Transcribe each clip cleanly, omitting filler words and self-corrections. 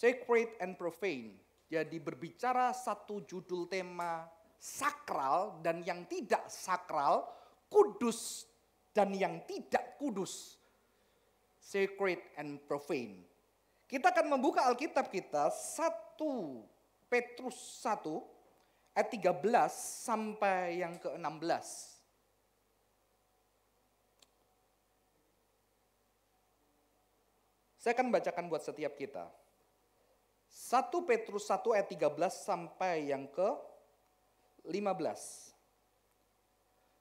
Sacred and profane. Jadi berbicara satu judul tema sakral dan yang tidak sakral, kudus dan yang tidak kudus. Sacred and profane. Kita akan membuka Alkitab kita 1 Petrus 1 ayat 13 sampai yang ke-16. Saya akan bacakan buat setiap kita. 1 Petrus 1 ayat 13 sampai yang ke-15.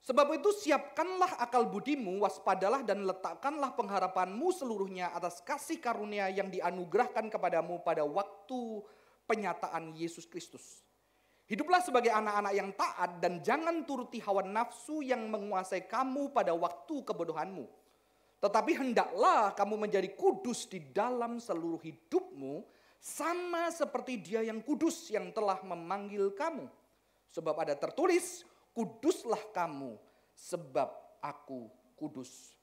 Sebab itu siapkanlah akal budimu, waspadalah dan letakkanlah pengharapanmu seluruhnya atas kasih karunia yang dianugerahkan kepadamu pada waktu penyataan Yesus Kristus. Hiduplah sebagai anak-anak yang taat dan jangan turuti hawa nafsu yang menguasai kamu pada waktu kebodohanmu. Tetapi hendaklah kamu menjadi kudus di dalam seluruh hidupmu, sama seperti Dia yang kudus yang telah memanggil kamu. Sebab ada tertulis, kuduslah kamu sebab aku kudus.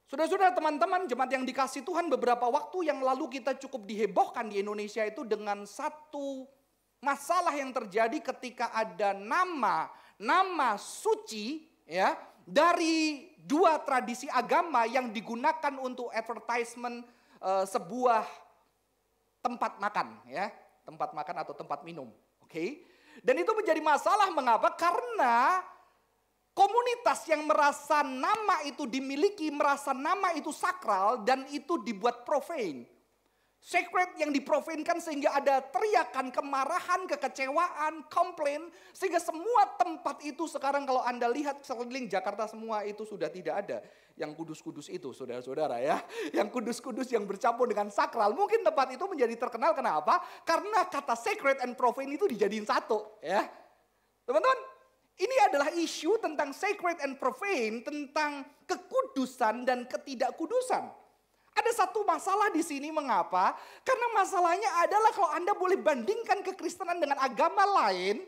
Saudara-saudara, teman-teman jemaat yang dikasihi Tuhan, beberapa waktu yang lalu kita cukup dihebohkan di Indonesia itu dengan satu masalah yang terjadi ketika ada nama suci ya dari dua tradisi agama yang digunakan untuk advertisement sebuah tempat makan ya, tempat makan atau tempat minum. Oke. Dan itu menjadi masalah mengapa? Karena komunitas yang merasa nama itu dimiliki, merasa nama itu sakral dan itu dibuat profane. Sacred yang diprofanekan sehingga ada teriakan, kemarahan, kekecewaan, komplain. Sehingga semua tempat itu sekarang kalau Anda lihat sekeliling Jakarta semua itu sudah tidak ada. Yang kudus-kudus itu saudara-saudara ya. Yang kudus-kudus yang bercampur dengan sakral. Mungkin tempat itu menjadi terkenal kenapa? Karena kata sacred and profane itu dijadiin satu ya. Teman-teman, ini adalah isu tentang sacred and profane, tentang kekudusan dan ketidakkudusan. Ada satu masalah di sini mengapa? Karena masalahnya adalah kalau Anda boleh bandingkan kekristenan dengan agama lain,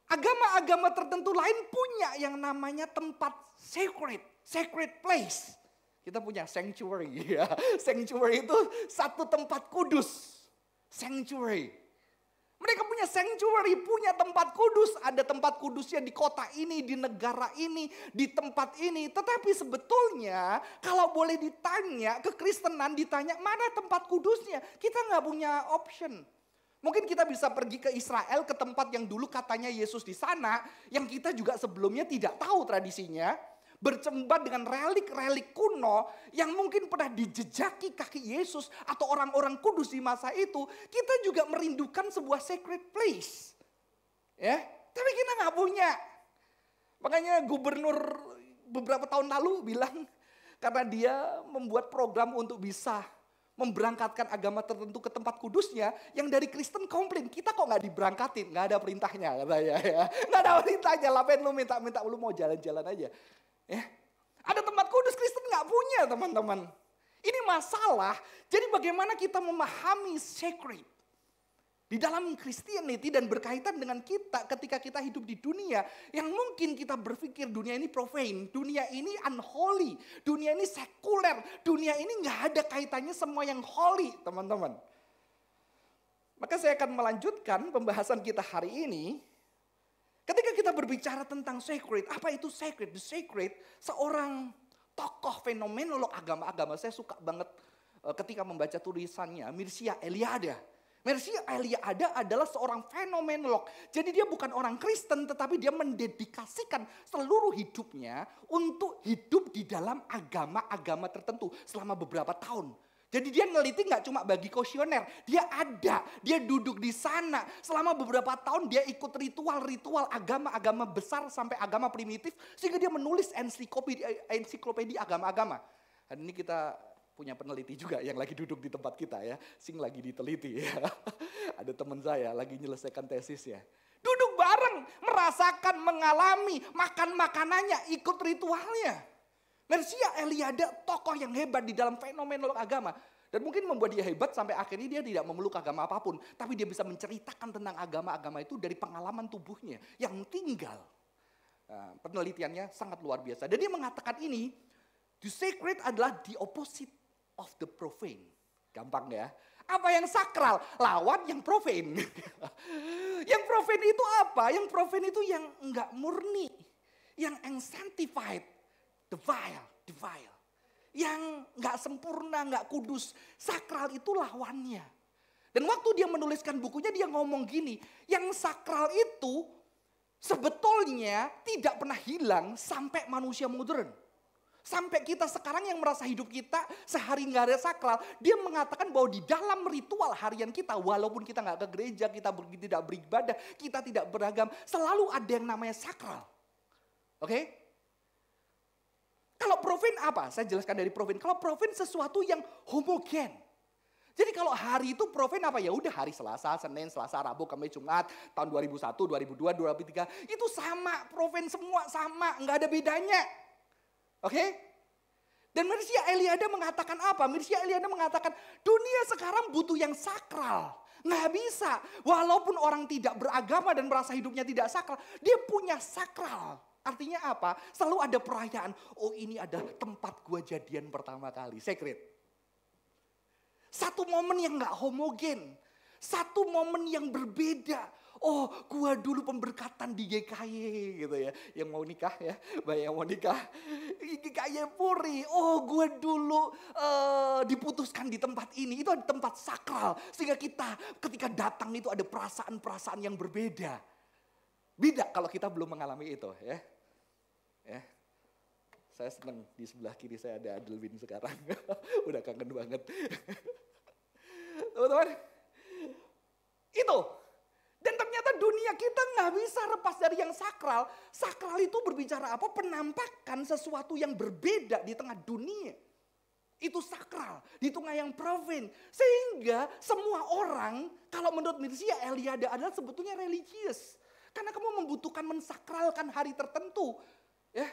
agama-agama tertentu lain punya yang namanya tempat sacred place. Kita punya sanctuary ya. Sanctuary itu satu tempat kudus. Sanctuary. Mereka punya sanctuary, punya tempat kudus. Ada tempat kudusnya di kota ini, di negara ini, di tempat ini. Tetapi sebetulnya kalau boleh ditanya, kekristenan ditanya mana tempat kudusnya. Kita nggak punya option. Mungkin kita bisa pergi ke Israel, ke tempat yang dulu katanya Yesus di sana. Yang kita juga sebelumnya tidak tahu tradisinya. Bercembat dengan relik-relik kuno yang mungkin pernah dijejaki kaki Yesus atau orang-orang kudus di masa itu. Kita juga merindukan sebuah sacred place. Ya, tapi kita nggak punya. Makanya gubernur beberapa tahun lalu bilang karena dia membuat program untuk bisa memberangkatkan agama tertentu ke tempat kudusnya, yang dari Kristen komplain, kita kok nggak diberangkatin, nggak ada perintahnya katanya ya, nggak ada perintahnya, lapain lu minta lu mau jalan-jalan aja. Ya, ada tempat kudus, Kristen nggak punya teman-teman. Ini masalah. Jadi bagaimana kita memahami sacred di dalam Christianity dan berkaitan dengan kita ketika kita hidup di dunia yang mungkin kita berpikir dunia ini profane, dunia ini unholy, dunia ini sekuler, dunia ini nggak ada kaitannya semua yang holy, teman-teman. Maka saya akan melanjutkan pembahasan kita hari ini. Ketika kita berbicara tentang sacred, apa itu sacred? The sacred, seorang tokoh fenomenolog agama-agama. Saya suka banget ketika membaca tulisannya, Mircea Eliade. Mircea Eliade adalah seorang fenomenolog. Jadi dia bukan orang Kristen, tetapi dia mendedikasikan seluruh hidupnya untuk hidup di dalam agama-agama tertentu selama beberapa tahun. Jadi dia neliti nggak cuma bagi kuesioner, dia ada, dia duduk di sana selama beberapa tahun, dia ikut ritual-ritual agama-agama besar sampai agama primitif, sehingga dia menulis ensiklopedia agama-agama. Dan ini kita punya peneliti juga yang lagi duduk di tempat kita ya, sing lagi diteliti ya. Ada teman saya lagi menyelesaikan tesisnya. Duduk bareng, merasakan, mengalami, makan makanannya, ikut ritualnya. Mircea Eliade tokoh yang hebat di dalam fenomenolog agama. Dan mungkin membuat dia hebat sampai akhirnya dia tidak memeluk agama apapun. Tapi dia bisa menceritakan tentang agama-agama itu dari pengalaman tubuhnya yang tinggal. Penelitiannya sangat luar biasa. Dan dia mengatakan ini, the sacred adalah the opposite of the profane. Gampang ya. Apa yang sakral? Lawan yang profane. Yang profane itu apa? Yang profane itu yang enggak murni. Yang unsanctified. Defile. Yang enggak sempurna, enggak kudus. Sakral itu lawannya. Dan waktu dia menuliskan bukunya dia ngomong gini. Yang sakral itu sebetulnya tidak pernah hilang sampai manusia modern. Sampai kita sekarang yang merasa hidup kita sehari nggak ada sakral. Dia mengatakan bahwa di dalam ritual harian kita, walaupun kita nggak ke gereja, kita tidak beribadah, kita tidak beragam, selalu ada yang namanya sakral. Oke? Kalau profane apa? Saya jelaskan dari profane. Kalau profane sesuatu yang homogen. Jadi kalau hari itu profane apa? Ya udah hari Selasa, Senin, Selasa, Rabu, Kamis, Jumat, tahun 2001, 2002, 2003. Itu sama, profane semua sama, nggak ada bedanya. Oke? Dan Mircea Eliade mengatakan apa? Mircea Eliade mengatakan dunia sekarang butuh yang sakral. Nggak bisa. Walaupun orang tidak beragama dan merasa hidupnya tidak sakral. Dia punya sakral. Artinya apa? Selalu ada perayaan. Oh ini adalah tempat gua jadian pertama kali. Secret. Satu momen yang nggak homogen. Satu momen yang berbeda. Oh, gua dulu pemberkatan di GKY gitu ya. Yang mau nikah ya, banyak yang mau nikah. GKY Puri. Oh, gua dulu diputuskan di tempat ini. Itu ada tempat sakral. Sehingga kita ketika datang itu ada perasaan-perasaan yang berbeda. Beda kalau kita belum mengalami itu ya. Ya. Saya senang di sebelah kiri saya ada Adelwin sekarang. Udah kangen banget. Teman-teman. Itu. Dan ternyata dunia kita nggak bisa lepas dari yang sakral. Sakral itu berbicara apa? Penampakan sesuatu yang berbeda di tengah dunia. Itu sakral, di tengah yang profane. Sehingga semua orang, kalau menurut Mircea Eliade adalah sebetulnya religius. Karena kamu membutuhkan mensakralkan hari tertentu. Ya,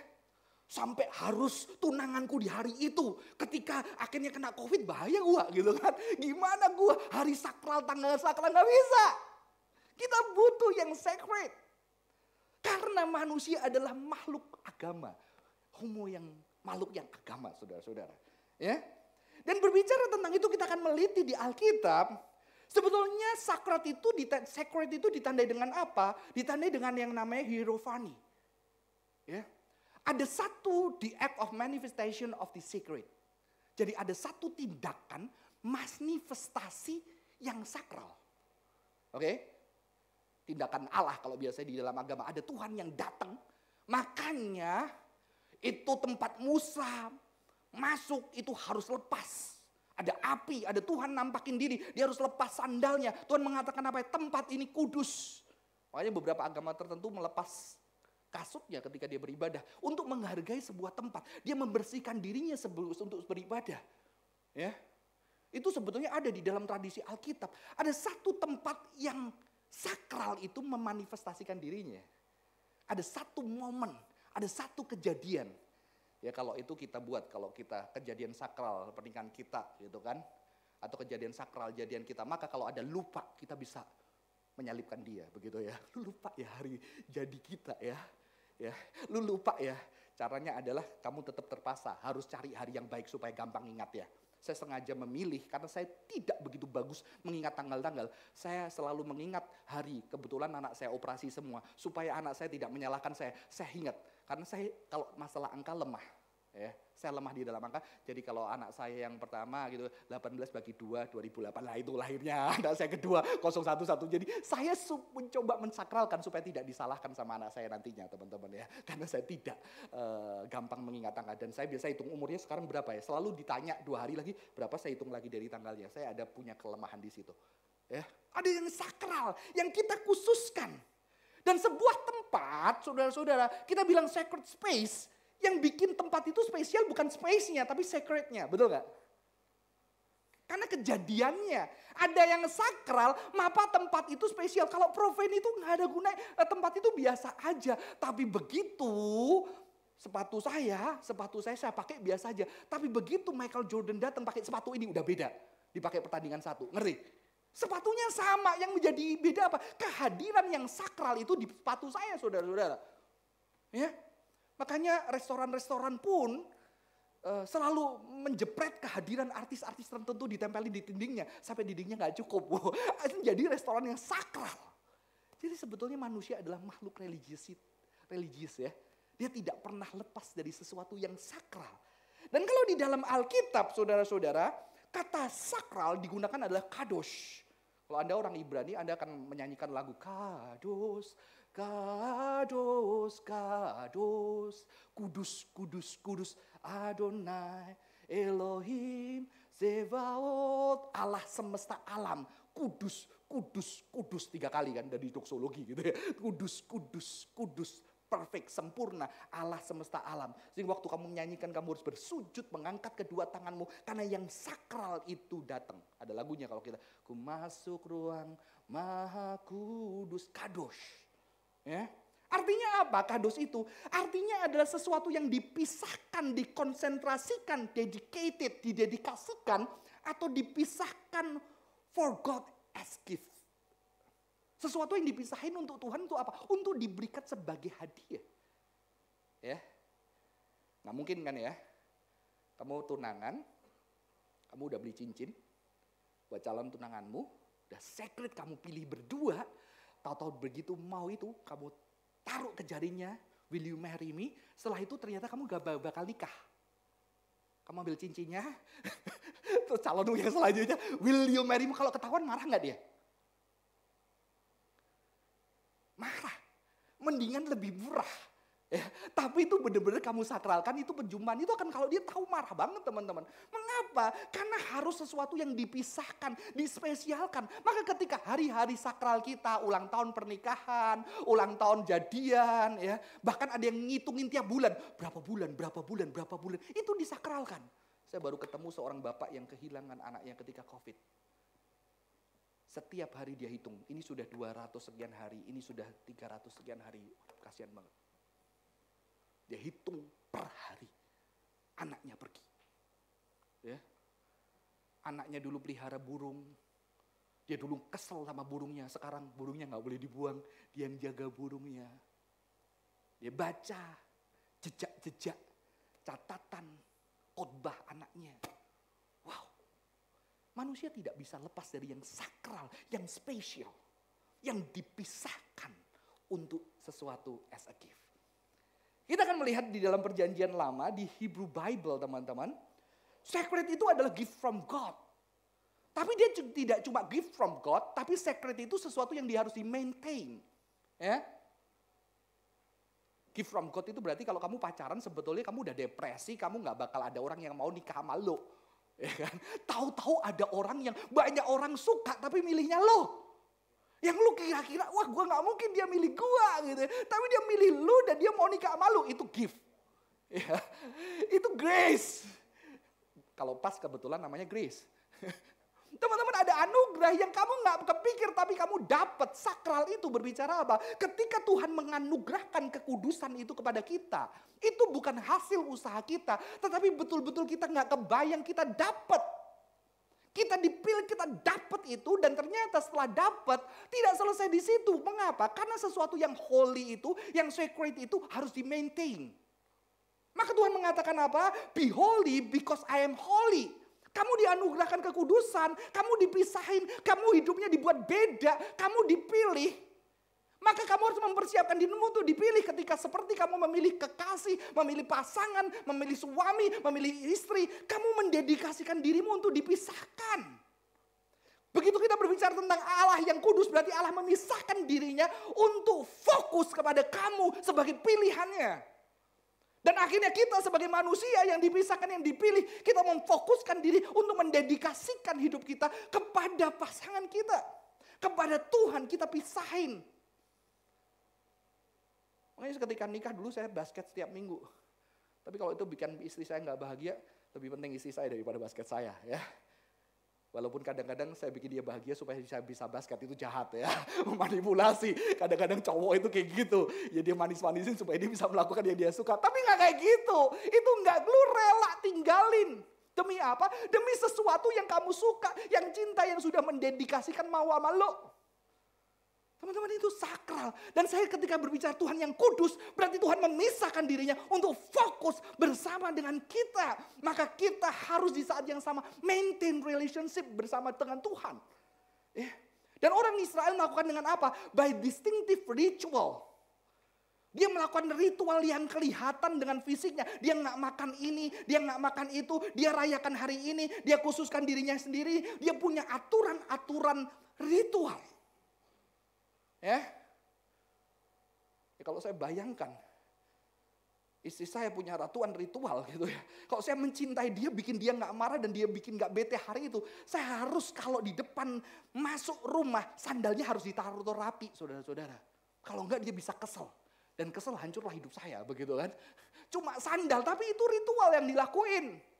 sampai harus tunanganku di hari itu. Ketika akhirnya kena COVID bahaya gua gitu kan. Gimana gua hari sakral, tanggal sakral nggak bisa. Kita butuh yang sacred. Karena manusia adalah makhluk agama. Homo yang makhluk yang agama, saudara-saudara. Ya. Dan berbicara tentang itu kita akan meliti di Alkitab. Sebetulnya sacred itu ditandai dengan apa? Ditandai dengan yang namanya hierophany. Ya. Ada satu the act of manifestation of the secret. Jadi ada satu tindakan manifestasi yang sakral. Oke? Tindakan Allah kalau biasanya di dalam agama ada Tuhan yang datang. Makanya itu tempat Musa masuk itu harus lepas. Ada api, ada Tuhan nampakin diri. Dia harus lepas sandalnya. Tuhan mengatakan apa? Tempat ini kudus. Makanya beberapa agama tertentu melepas kasutnya ketika dia beribadah. Untuk menghargai sebuah tempat. Dia membersihkan dirinya untuk beribadah. Ya, itu sebetulnya ada di dalam tradisi Alkitab. Ada satu tempat yang sakral itu memanifestasikan dirinya. Ada satu momen, ada satu kejadian. Ya kalau itu kita buat, kalau kita kejadian sakral pernikahan kita gitu kan. Atau kejadian sakral jadian kita. Maka kalau ada lupa kita bisa menyalibkan dia begitu ya. Lu lupa ya hari jadi kita ya. Ya, lu lupa ya. Caranya adalah kamu tetap terpaksa harus cari hari yang baik supaya gampang ingat ya. Saya sengaja memilih karena saya tidak begitu bagus mengingat tanggal-tanggal. Saya selalu mengingat hari, kebetulan anak saya operasi semua. Supaya anak saya tidak menyalahkan saya ingat. Karena saya kalau masalah angka lemah. Ya, saya lemah di dalam angka. Jadi kalau anak saya yang pertama gitu 18 bagi 2, 2008 lah itu lahirnya. Anak saya kedua 011. Jadi saya mencoba mensakralkan supaya tidak disalahkan sama anak saya nantinya teman-teman ya. Karena saya tidak gampang mengingat tanggal. Dan saya biasa hitung umurnya sekarang berapa ya. Selalu ditanya 2 hari lagi berapa saya hitung lagi dari tanggalnya. Saya ada punya kelemahan di situ. Ya, ada yang sakral yang kita khususkan. Dan sebuah tempat saudara-saudara kita bilang sacred space. Yang bikin tempat itu spesial bukan space-nya tapi sacred-nya, betul gak? Karena kejadiannya, ada yang sakral, maka tempat itu spesial. Kalau profane itu gak ada gunanya, tempat itu biasa aja. Tapi begitu sepatu saya pakai biasa aja. Tapi begitu Michael Jordan datang pakai sepatu ini udah beda. Dipakai pertandingan 1, ngeri. Sepatunya sama, yang menjadi beda apa? Kehadiran yang sakral itu di sepatu saya saudara-saudara. Ya. Makanya restoran-restoran pun selalu menjepret kehadiran artis-artis tertentu ditempelin di dindingnya. Sampai dindingnya gak cukup. Itu jadi restoran yang sakral. Jadi sebetulnya manusia adalah makhluk religius ya. Dia tidak pernah lepas dari sesuatu yang sakral. Dan kalau di dalam Alkitab saudara-saudara, kata sakral digunakan adalah kadosh. Kalau Anda orang Ibrani, Anda akan menyanyikan lagu kadosh, kadosh, kadosh, kudus, kudus, kudus, Adonai, Elohim, Zebaot, Allah semesta alam, kudus, kudus, kudus 3 kali kan dari doksologi gitu ya. Kudus, kudus, kudus, perfect, sempurna, Allah semesta alam. Sehingga waktu kamu menyanyikan kamu harus bersujud, mengangkat kedua tanganmu. Karena yang sakral itu datang. Ada lagunya kalau kita, ku masuk ruang maha kudus, kadosh. Ya. Artinya apa kadosh itu? Artinya adalah sesuatu yang dipisahkan, dikonsentrasikan, dedicated, didedikasikan. Atau dipisahkan for God as gift. Sesuatu yang dipisahin untuk Tuhan itu apa? Untuk diberikan sebagai hadiah. Ya. Nggak mungkin kan ya. Kamu tunangan, kamu udah beli cincin buat calon tunanganmu, udah secret kamu pilih berdua, tahu-tahu begitu mau itu, kamu taruh ke jarinya, will you marry me? Setelah itu ternyata kamu gak bakal nikah. Kamu ambil cincinnya, terus calonmu yang selanjutnya, will you marry me? Kalau ketahuan marah gak dia? Marah, mendingan lebih murah. Ya, tapi itu benar-benar kamu sakralkan, itu penjumpaaan itu akan kalau dia tahu marah banget teman-teman. Mengapa? Karena harus sesuatu yang dipisahkan, dispesialkan. Maka ketika hari-hari sakral kita, ulang tahun pernikahan, ulang tahun jadian, ya, bahkan ada yang ngitungin tiap bulan, berapa bulan, itu disakralkan. Saya baru ketemu seorang bapak yang kehilangan anaknya ketika COVID. Setiap hari dia hitung, ini sudah 200 sekian hari, ini sudah 300 sekian hari. Kasihan banget. Dia hitung per hari. Anaknya pergi. Ya. Anaknya dulu pelihara burung. Dia dulu kesel sama burungnya. Sekarang burungnya gak boleh dibuang. Dia yang jaga burungnya. Dia baca jejak-jejak, catatan, khotbah anaknya. Wow. Manusia tidak bisa lepas dari yang sakral, yang spesial, yang dipisahkan untuk sesuatu as a gift. Kita akan melihat di dalam perjanjian lama, di Hebrew Bible teman-teman, sacred itu adalah gift from God. Tapi dia tidak cuma gift from God, tapi sacred itu sesuatu yang dia harus di-maintain. Ya. Gift from God itu berarti kalau kamu pacaran sebetulnya kamu udah depresi, kamu gak bakal ada orang yang mau nikah sama lo. Ya kan? Tahu-tahu ada orang yang banyak orang suka tapi milihnya lo. Yang lu kira-kira, wah gue gak mungkin dia milih gue gitu. Tapi dia milih lu dan dia mau nikah sama lu, itu gift. Ya. Itu grace. Kalau pas kebetulan namanya grace. Teman-teman ada anugerah yang kamu gak kepikir tapi kamu dapat. Sakral itu berbicara apa? Ketika Tuhan menganugerahkan kekudusan itu kepada kita. Itu bukan hasil usaha kita. Tetapi betul-betul kita gak kebayang kita dapat. Kita dipilih, kita dapat itu. Dan ternyata setelah dapat tidak selesai di situ. Mengapa? Karena sesuatu yang holy itu, yang sacred itu harus di-maintain. Maka Tuhan mengatakan apa? Be holy because I am holy. Kamu dianugerahkan kekudusan, kamu dipisahin, kamu hidupnya dibuat beda, kamu dipilih. Maka kamu harus mempersiapkan dirimu untuk dipilih ketika seperti kamu memilih kekasih, memilih pasangan, memilih suami, memilih istri. Kamu mendedikasikan dirimu untuk dipisahkan. Begitu kita berbicara tentang Allah yang kudus, berarti Allah memisahkan dirinya untuk fokus kepada kamu sebagai pilihannya. Dan akhirnya kita sebagai manusia yang dipisahkan, yang dipilih, kita memfokuskan diri untuk mendedikasikan hidup kita kepada pasangan kita. Kepada Tuhan kita pisahin. Makanya ketika nikah dulu saya basket setiap minggu. Tapi kalau itu bikin istri saya gak bahagia, lebih penting istri saya daripada basket saya. Ya. Walaupun kadang-kadang saya bikin dia bahagia supaya saya bisa basket, itu jahat ya. Manipulasi. Kadang-kadang cowok itu kayak gitu. Ya dia manis-manisin supaya dia bisa melakukan yang dia suka. Tapi gak kayak gitu. Itu gak, lu rela tinggalin. Demi apa? Demi sesuatu yang kamu suka. Yang cinta, yang sudah mendedikasikan mau sama lo. Teman-teman, itu sakral. Dan saya ketika berbicara Tuhan yang kudus, berarti Tuhan memisahkan dirinya untuk fokus bersama dengan kita. Maka kita harus di saat yang sama maintain relationship bersama dengan Tuhan. Dan orang Israel melakukan dengan apa? By distinctive ritual. Dia melakukan ritual yang kelihatan dengan fisiknya. Dia nggak makan ini, dia nggak makan itu. Dia rayakan hari ini, dia khususkan dirinya sendiri. Dia punya aturan-aturan ritual. Ya, kalau saya bayangkan, istri saya punya ritual gitu ya. Kalau saya mencintai dia, bikin dia nggak marah dan dia bikin nggak bete hari itu, saya harus kalau di depan masuk rumah, sandalnya harus ditaruh rapi, saudara-saudara. Kalau enggak dia bisa kesel. Dan kesel hancurlah hidup saya, begitu kan. Cuma sandal, tapi itu ritual yang dilakuin.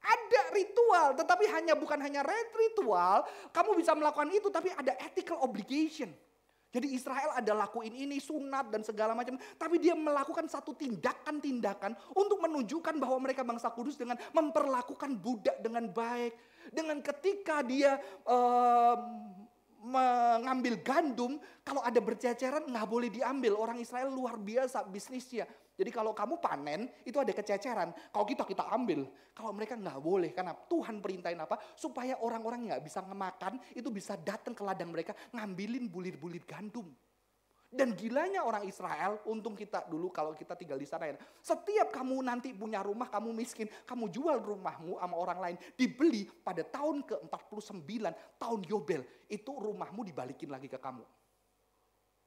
Ada ritual, tetapi bukan hanya ritual, kamu bisa melakukan itu, tapi ada ethical obligation. Jadi Israel ada lakuin ini, sunat dan segala macam. Tapi dia melakukan satu tindakan-tindakan untuk menunjukkan bahwa mereka bangsa kudus dengan memperlakukan budak dengan baik. Dengan ketika dia mengambil gandum, kalau ada berceceran nggak boleh diambil. Orang Israel luar biasa bisnisnya. Jadi kalau kamu panen, itu ada kececeran. Kalau kita ambil. Kalau mereka nggak boleh. Karena Tuhan perintahin apa? Supaya orang-orang nggak bisa ngemakan, itu bisa datang ke ladang mereka, ngambilin bulir-bulir gandum. Dan gilanya orang Israel, untung kita dulu kalau kita tinggal di sana ya. Setiap kamu nanti punya rumah, kamu miskin, kamu jual rumahmu sama orang lain. Dibeli pada tahun ke-49, tahun Yobel. Itu rumahmu dibalikin lagi ke kamu.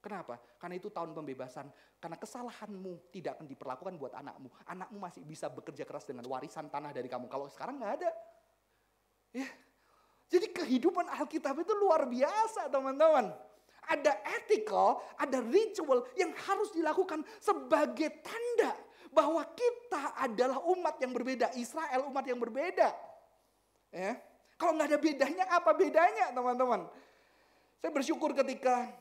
Kenapa? Karena itu tahun pembebasan. Karena kesalahanmu tidak akan diperlakukan buat anakmu. Anakmu masih bisa bekerja keras dengan warisan tanah dari kamu. Kalau sekarang nggak ada. Ya. Jadi kehidupan Alkitab itu luar biasa, teman-teman. Ada ethical, ada ritual yang harus dilakukan sebagai tanda bahwa kita adalah umat yang berbeda. Israel umat yang berbeda. Ya. Kalau nggak ada bedanya, apa bedanya, teman-teman? Saya bersyukur ketika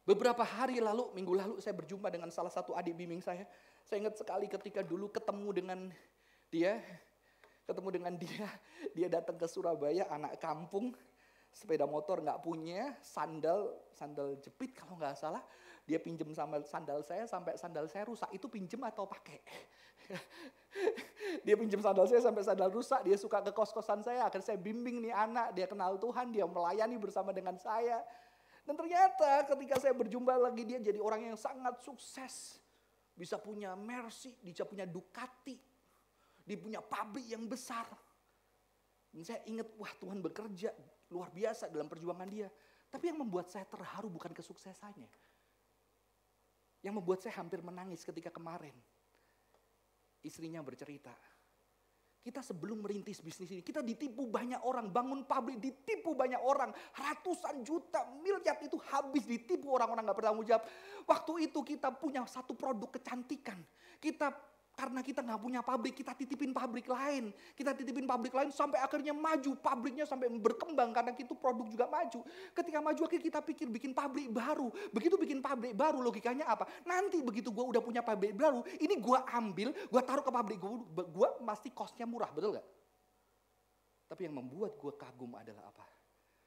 beberapa hari lalu, minggu lalu saya berjumpa dengan salah satu adik bimbing saya. Saya ingat sekali ketika dulu ketemu dengan dia. Dia datang ke Surabaya, anak kampung. Sepeda motor nggak punya, sandal jepit kalau nggak salah. Dia pinjem sama sandal saya sampai sandal saya rusak. Itu pinjem atau pakai? Dia pinjem sandal saya sampai sandal rusak. Dia suka ke kos-kosan saya. Akhirnya saya bimbing nih anak. Dia kenal Tuhan, dia melayani bersama dengan saya. Dan ternyata ketika saya berjumpa lagi, dia jadi orang yang sangat sukses. Bisa punya Mercy, dia punya Ducati. Dia punya pabrik yang besar. Dan saya ingat, wah Tuhan bekerja luar biasa dalam perjuangan dia. Tapi yang membuat saya terharu bukan kesuksesannya. Yang membuat saya hampir menangis ketika kemarin. Istrinya bercerita, kita sebelum merintis bisnis ini, kita ditipu banyak orang, bangun pabrik ditipu banyak orang, ratusan juta, miliar itu habis ditipu orang-orang gak bertanggung jawab. Waktu itu kita punya satu produk kecantikan, karena kita gak punya pabrik, kita titipin pabrik lain. Kita titipin pabrik lain sampai akhirnya maju, pabriknya sampai berkembang karena itu produk juga maju. Ketika maju akhirnya kita pikir bikin pabrik baru. Begitu bikin pabrik baru logikanya apa? Nanti begitu gue udah punya pabrik baru, ini gue ambil, gue taruh ke pabrik gue pasti costnya murah, betul gak? Tapi yang membuat gue kagum adalah apa?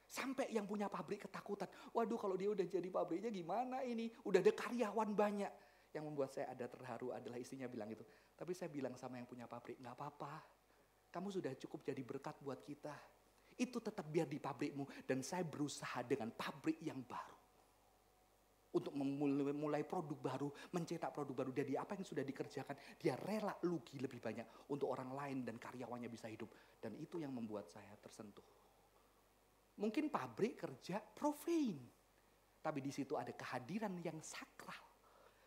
Sampai yang punya pabrik ketakutan. Waduh kalau dia udah jadi pabriknya gimana ini? Udah ada karyawan banyak. Yang membuat saya ada terharu adalah istrinya bilang itu. Tapi saya bilang sama yang punya pabrik, gak apa-apa. Kamu sudah cukup jadi berkat buat kita. Itu tetap biar di pabrikmu. Dan saya berusaha dengan pabrik yang baru. Untuk memulai produk baru, mencetak produk baru. Jadi apa yang sudah dikerjakan, dia rela rugi lebih banyak untuk orang lain dan karyawannya bisa hidup. Dan itu yang membuat saya tersentuh. Mungkin pabrik kerja profane. Tapi di situ ada kehadiran yang sakral.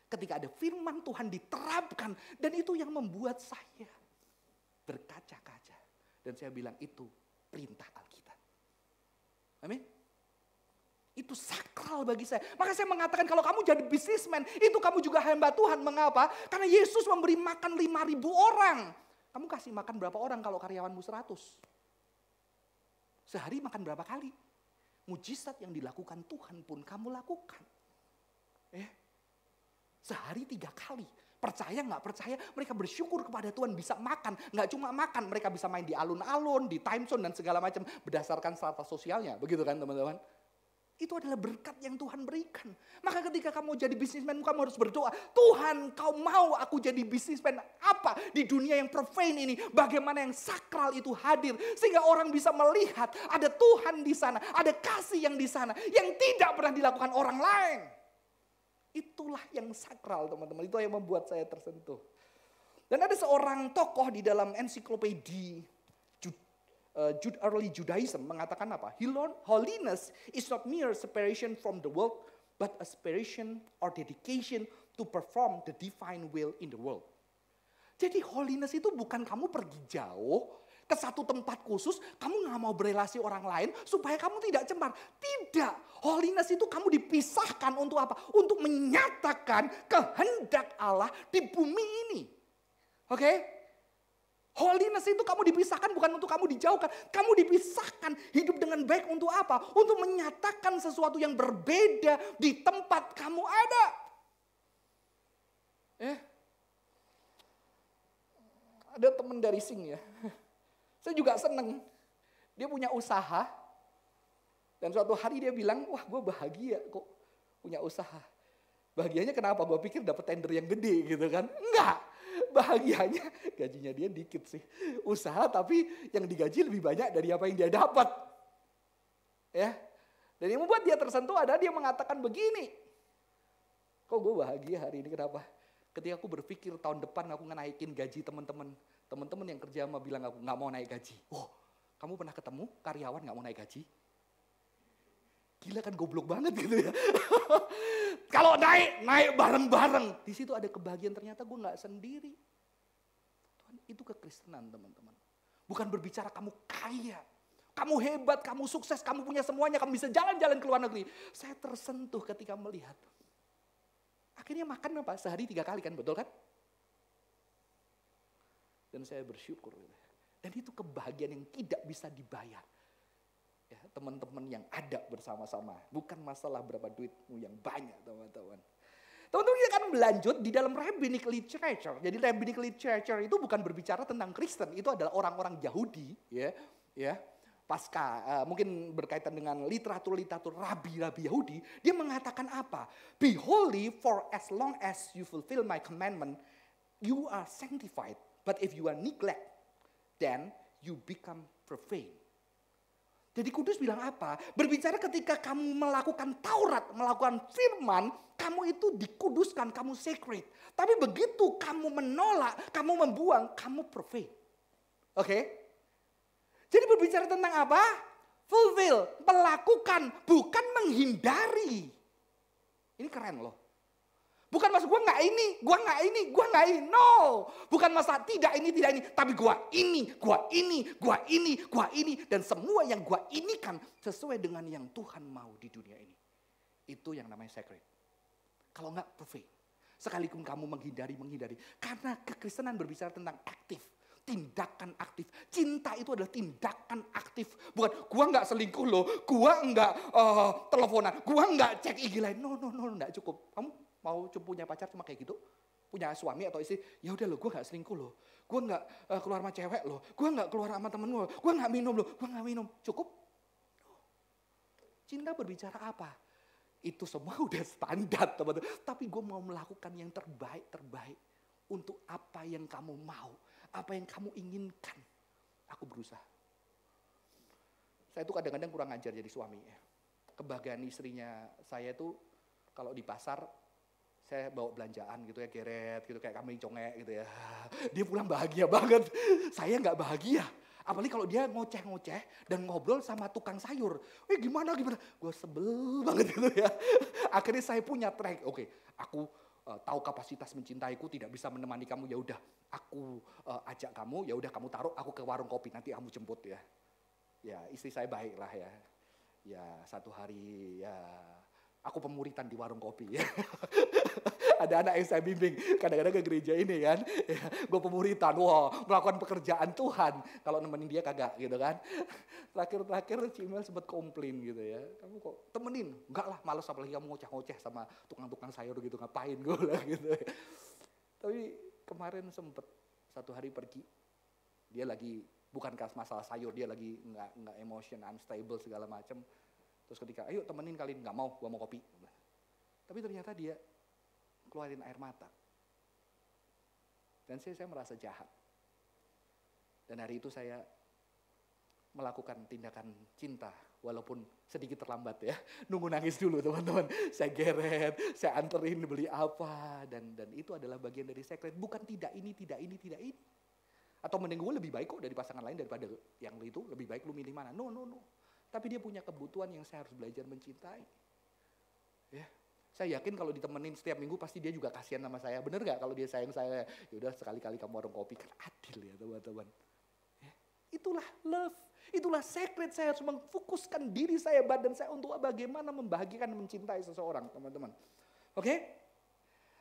Ketika ada firman Tuhan diterapkan. Dan itu yang membuat saya berkaca-kaca. Dan saya bilang itu perintah Alkitab. Amin. Itu sakral bagi saya. Maka saya mengatakan kalau kamu jadi bisnismen. Itu kamu juga hamba Tuhan. Mengapa? Karena Yesus memberi makan 5.000 orang. Kamu kasih makan berapa orang kalau karyawanmu 100? Sehari makan berapa kali? Mujizat yang dilakukan Tuhan pun kamu lakukan. Sehari 3 kali. Percaya nggak percaya, mereka bersyukur kepada Tuhan bisa makan. Nggak cuma makan, mereka bisa main di alun-alun, di time zone dan segala macam. Berdasarkan strata sosialnya. Begitu kan teman-teman? Itu adalah berkat yang Tuhan berikan. Maka ketika kamu jadi bisnismen, kamu harus berdoa. Tuhan, kau mau aku jadi bisnismen apa di dunia yang profane ini? Bagaimana yang sakral itu hadir. Sehingga orang bisa melihat ada Tuhan di sana. Ada kasih yang di sana. Yang tidak pernah dilakukan orang lain. Itulah yang sakral teman-teman. Itu yang membuat saya tersentuh. Dan ada seorang tokoh di dalam ensiklopedia Early Judaism mengatakan apa? Holiness is not mere separation from the world, but a separation or dedication to perform the divine will in the world. Jadi holiness itu bukan kamu pergi jauh ke satu tempat khusus, kamu gak mau berelasi orang lain supaya kamu tidak cemar. Tidak, holiness itu kamu dipisahkan untuk apa? Untuk menyatakan kehendak Allah di bumi ini. Oke? Holiness itu kamu dipisahkan bukan untuk kamu dijauhkan. Kamu dipisahkan hidup dengan baik untuk apa? Untuk menyatakan sesuatu yang berbeda di tempat kamu ada. Ada teman dari Sing ya. Saya juga seneng. Dia punya usaha. Dan suatu hari dia bilang, wah gue bahagia kok punya usaha. Bahagianya kenapa? Gue pikir dapat tender yang gede gitu kan. Enggak. Bahagianya gajinya dia dikit sih. Usaha tapi yang digaji lebih banyak dari apa yang dia dapat. Ya. Dan yang membuat dia tersentuh adalah dia mengatakan begini. Kok gue bahagia hari ini, kenapa? Ketika aku berpikir tahun depan aku naikin gaji teman-teman. Teman-teman yang kerja sama bilang aku gak mau naik gaji. Oh, kamu pernah ketemu karyawan gak mau naik gaji? Gila kan, goblok banget gitu ya. Kalau naik bareng-bareng. Di situ ada kebahagiaan, ternyata gue gak sendiri. Tuhan, itu kekristenan teman-teman. Bukan berbicara kamu kaya. Kamu hebat, kamu sukses, kamu punya semuanya, kamu bisa jalan-jalan ke luar negeri. Saya tersentuh ketika melihat. Akhirnya makan apa? Sehari 3 kali kan, betul kan? Dan saya bersyukur. Dan itu kebahagiaan yang tidak bisa dibayar. Ya, teman-teman yang ada bersama-sama. Bukan masalah berapa duitmu yang banyak, teman-teman. Teman-teman, kita akan berlanjut di dalam rabbinic literature. Jadi rabbinic literature itu bukan berbicara tentang Kristen, itu adalah orang-orang Yahudi, ya. Pasca mungkin berkaitan dengan literatur rabi-rabi Yahudi, dia mengatakan apa? Be holy, for as long as you fulfill my commandment, you are sanctified. But if you are neglect, then you become profane. Jadi Kudus bilang apa? Berbicara ketika kamu melakukan Taurat, melakukan firman, kamu itu dikuduskan, kamu sacred. Tapi begitu kamu menolak, kamu membuang, kamu profane. Oke? Jadi berbicara tentang apa? Fulfill, melakukan, bukan menghindari. Ini keren loh. Bukan maksud gue nggak ini, gue nggak ini, gue nggak ini. No, bukan masalah tidak ini, tapi gue ini, gue ini, gue ini, gue ini, dan semua yang gue ini kan sesuai dengan yang Tuhan mau di dunia ini. Itu yang namanya sacred. Kalau nggak profane. Sekalipun kamu menghindari, karena kekristenan berbicara tentang aktif. Tindakan aktif. Cinta itu adalah tindakan aktif. Bukan gua nggak selingkuh loh, gua nggak teleponan, gua nggak cek IG lain. No, nggak cukup. Kamu mau punya pacar cuma kayak gitu? Punya suami atau istri? Ya udah loh, gua nggak selingkuh loh. Gua nggak keluar sama cewek loh. Gua nggak keluar sama temen loh. Gua nggak minum loh. Gua nggak minum. Cukup? Cinta berbicara apa? Itu semua udah standar teman-teman. Tapi gue mau melakukan yang terbaik untuk apa yang kamu mau. Apa yang kamu inginkan, aku berusaha. Saya tuh kadang-kadang kurang ajar jadi suami. Kebahagiaan istrinya saya tuh kalau di pasar, saya bawa belanjaan gitu ya, geret gitu kayak kambing congek gitu ya. Dia pulang bahagia banget, saya nggak bahagia. Apalagi kalau dia ngoceh-ngoceh dan ngobrol sama tukang sayur. Gimana? Gue sebel banget gitu ya. Akhirnya saya punya track, oke, aku tahu kapasitas mencintaiku tidak bisa menemani kamu, ya udah aku ajak kamu, ya udah kamu taruh aku ke warung kopi, nanti kamu jemput ya. Ya istri saya baik lah ya. Ya satu hari ya aku pemuritan di warung kopi ya. Ada anak yang saya bimbing kadang-kadang ke gereja ini kan. Ya, gue pemuritan, melakukan pekerjaan Tuhan. Kalau nemenin dia kagak gitu kan. Terakhir Cimel sempat komplain gitu ya. Kamu kok temenin? Enggak lah, males apalagi kamu ngoceh-ngoceh sama tukang-tukang sayur gitu, ngapain gue lah gitu. Tapi kemarin sempet satu hari pergi. Dia lagi bukan masalah sayur, dia lagi nggak emotion, unstable segala macam. Terus ketika, ayo temenin kalian, nggak mau, gua mau kopi. Tapi ternyata dia keluarin air mata. Dan saya merasa jahat. Dan hari itu saya melakukan tindakan cinta, walaupun sedikit terlambat ya. Nunggu nangis dulu teman-teman. Saya geret, saya anterin beli apa. Dan itu adalah bagian dari secret. Bukan tidak ini. Atau mending gue lebih baik kok dari pasangan lain daripada yang itu. Lebih baik lu milih mana. No. Tapi dia punya kebutuhan yang saya harus belajar mencintai. Ya, saya yakin kalau ditemenin setiap minggu pasti dia juga kasihan sama saya. Bener gak kalau dia sayang saya? Yaudah sekali-kali kamu warung kopi, kan adil ya teman-teman. Ya, itulah love, itulah secret. Saya harus memfokuskan diri saya, badan saya untuk bagaimana membahagiakan dan mencintai seseorang, teman-teman. Oke?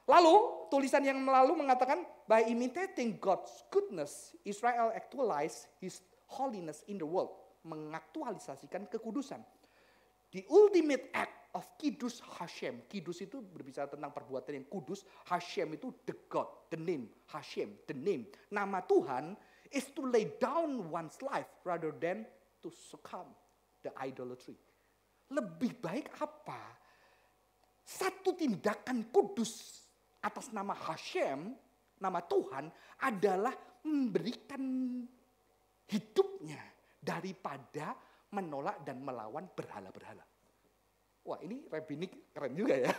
Lalu tulisan yang lalu mengatakan, by imitating God's goodness, Israel actualized His holiness in the world. Mengaktualisasikan kekudusan. The ultimate act of Kiddush Hashem. Kiddush itu berbicara tentang perbuatan yang kudus. Hashem itu the God, the name. Hashem, the name. Nama Tuhan is to lay down one's life rather than to succumb the idolatry. Lebih baik apa? Satu tindakan kudus atas nama Hashem, nama Tuhan, adalah memberikan hidupnya daripada menolak dan melawan berhala-berhala. Wah, ini rabbinik keren juga ya.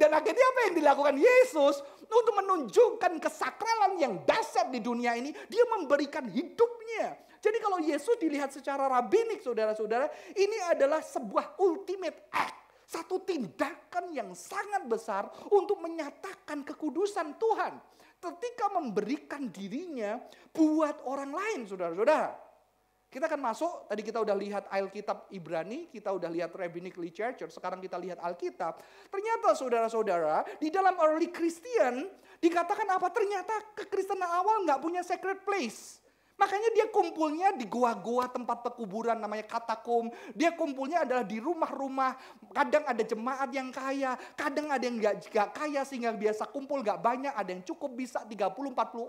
Dan akhirnya apa yang dilakukan Yesus untuk menunjukkan kesakralan yang dahsyat di dunia ini, dia memberikan hidupnya. Jadi kalau Yesus dilihat secara rabbinik, saudara-saudara, ini adalah sebuah ultimate act. Satu tindakan yang sangat besar untuk menyatakan kekudusan Tuhan. Ketika memberikan dirinya buat orang lain, saudara-saudara. Kita akan masuk, tadi kita udah lihat Alkitab Ibrani, kita udah lihat Rabbinic Literature, sekarang kita lihat Alkitab. Ternyata saudara-saudara, di dalam early Christian, dikatakan apa? Ternyata kekristenan awal nggak punya sacred place. Makanya dia kumpulnya di goa-goa tempat pekuburan namanya katakom. Dia kumpulnya adalah di rumah-rumah. Kadang ada jemaat yang kaya, kadang ada yang gak kaya sehingga biasa kumpul gak banyak. Ada yang cukup bisa 30-40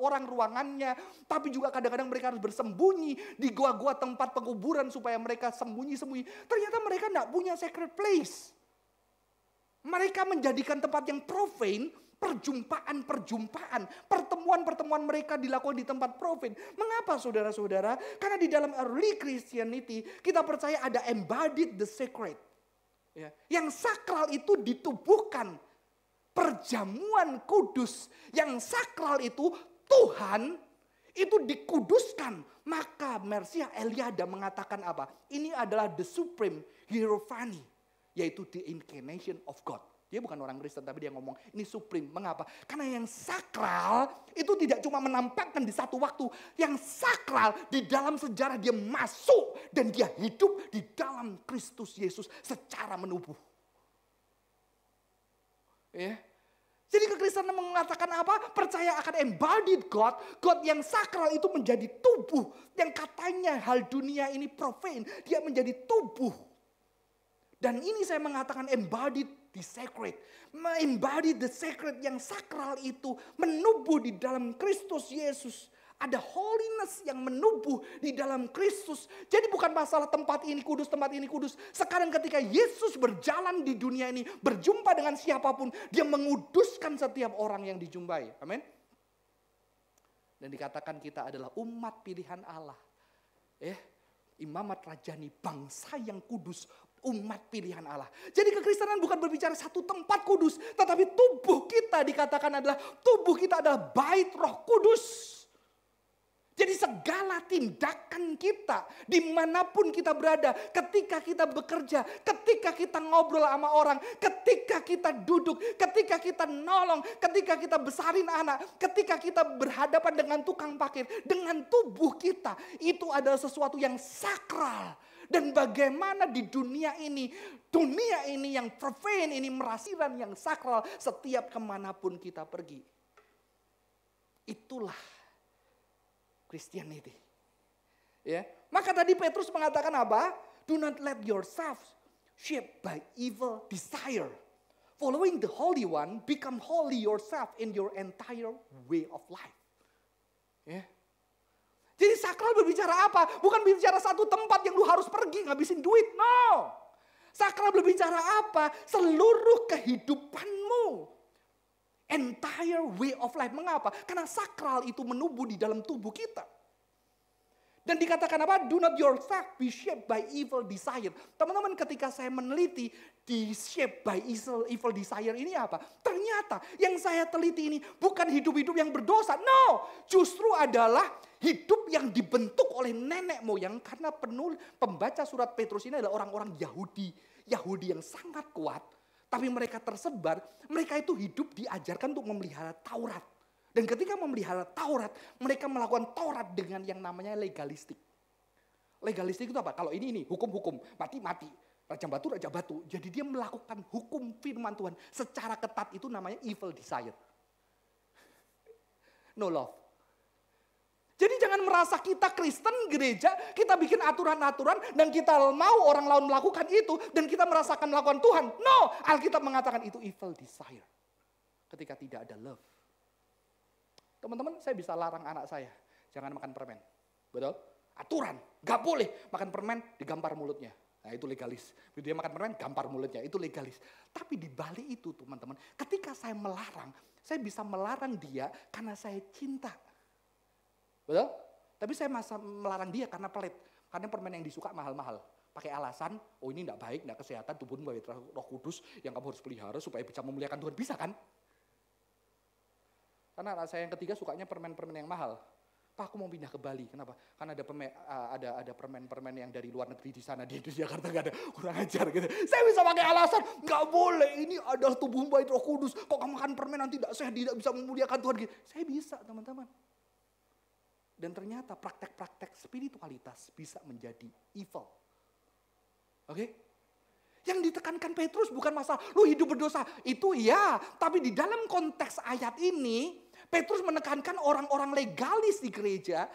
orang ruangannya. Tapi juga kadang-kadang mereka harus bersembunyi di goa-goa tempat pekuburan supaya mereka sembunyi-sembunyi. Ternyata mereka gak punya sacred place. Mereka menjadikan tempat yang profane, perjumpaan-perjumpaan, pertemuan-pertemuan mereka dilakukan di tempat profane. Mengapa saudara-saudara? Karena di dalam early Christianity kita percaya ada embodied the sacred. Ya. Yang sakral itu ditubuhkan. Perjamuan kudus. Yang sakral itu Tuhan itu dikuduskan. Maka Mercia Eliada mengatakan apa? Ini adalah the supreme hierophany. Yaitu the incarnation of God. Dia bukan orang Kristen tapi dia ngomong ini supreme. Mengapa? Karena yang sakral itu tidak cuma menampakkan di satu waktu. Yang sakral di dalam sejarah dia masuk dan dia hidup di dalam Kristus Yesus secara menubuh. Ya. Jadi kekristenan mengatakan apa? Percaya akan embodied God. God yang sakral itu menjadi tubuh. Yang katanya hal dunia ini profane. Dia menjadi tubuh. Dan ini saya mengatakan embodied the sacred. Embodied the sacred yang sakral itu menubuh di dalam Kristus Yesus. Ada holiness yang menubuh di dalam Kristus. Jadi bukan masalah tempat ini kudus, tempat ini kudus. Sekarang ketika Yesus berjalan di dunia ini, berjumpa dengan siapapun, dia menguduskan setiap orang yang dijumpai. Amin. Dan dikatakan kita adalah umat pilihan Allah. Imamat rajani, bangsa yang kudus, umat pilihan Allah. Jadi kekristenan bukan berbicara satu tempat kudus, tetapi tubuh kita dikatakan adalah tubuh kita adalah bait Roh Kudus. Jadi segala tindakan kita, dimanapun kita berada, ketika kita bekerja, ketika kita ngobrol sama orang, ketika kita duduk, ketika kita nolong, ketika kita besarin anak, ketika kita berhadapan dengan tukang parkir, dengan tubuh kita, itu adalah sesuatu yang sakral. Dan bagaimana di dunia ini yang profane, ini merasiran yang sakral setiap kemanapun kita pergi. Itulah Christianity. Ya. Maka tadi Petrus mengatakan apa? Do not let yourself shaped by evil desire. Following the Holy One, become holy yourself in your entire way of life. Ya. Jadi sakral berbicara apa? Bukan bicara satu tempat yang lu harus pergi ngabisin duit. No. Sakral berbicara apa? Seluruh kehidupanmu. Entire way of life. Mengapa? Karena sakral itu menumbuh di dalam tubuh kita. Dan dikatakan apa? Do not yourself be shaped by evil desire. Teman-teman, ketika saya meneliti di shape by evil desire ini apa? Ternyata yang saya teliti ini bukan hidup-hidup yang berdosa. No, justru adalah hidup yang dibentuk oleh nenek moyang. Karena pembaca surat Petrus ini adalah orang-orang Yahudi. Yahudi yang sangat kuat. Tapi mereka tersebar, mereka itu hidup diajarkan untuk memelihara Taurat. Dan ketika memelihara Taurat, mereka melakukan Taurat dengan yang namanya legalistik. Legalistik itu apa? Kalau ini, hukum-hukum, mati-mati. Raja batu. Jadi dia melakukan hukum firman Tuhan secara ketat, itu namanya evil desire. No love. Jadi jangan merasa kita Kristen gereja, kita bikin aturan-aturan dan kita mau orang lain melakukan itu dan kita merasakan melakukan Tuhan. No, Alkitab mengatakan itu evil desire. Ketika tidak ada love. Teman-teman, saya bisa larang anak saya, jangan makan permen. Betul? Aturan, gak boleh makan permen, digampar mulutnya. Nah itu legalis. Dia makan permen, gampar mulutnya, itu legalis. Tapi di balik itu teman-teman, ketika saya melarang, saya bisa melarang dia karena saya cinta. Betul? Tapi saya masa melarang dia karena pelit. Karena permen yang disuka mahal-mahal. Pakai alasan, oh ini gak baik, gak kesehatan, tubuhmu baik Roh Kudus yang kamu harus pelihara supaya bisa memuliakan Tuhan. Bisa kan? Karena anak saya yang ketiga sukanya permen-permen yang mahal. Pak, aku mau pindah ke Bali. Kenapa? Karena ada permen-permen yang dari luar negeri di sana. Di Jakarta gak ada, kurang ajar gitu. Saya bisa pakai alasan, gak boleh. Ini adalah tubuh baik Roh Kudus. Kok kamu makan permen nanti tidak sehat, tidak bisa memuliakan Tuhan. Gitu. Saya bisa teman-teman. Dan ternyata praktek-praktek spiritualitas bisa menjadi evil. Oke? Yang ditekankan Petrus bukan masalah lu hidup berdosa. Itu iya, tapi di dalam konteks ayat ini Petrus menekankan orang-orang legalis di gereja,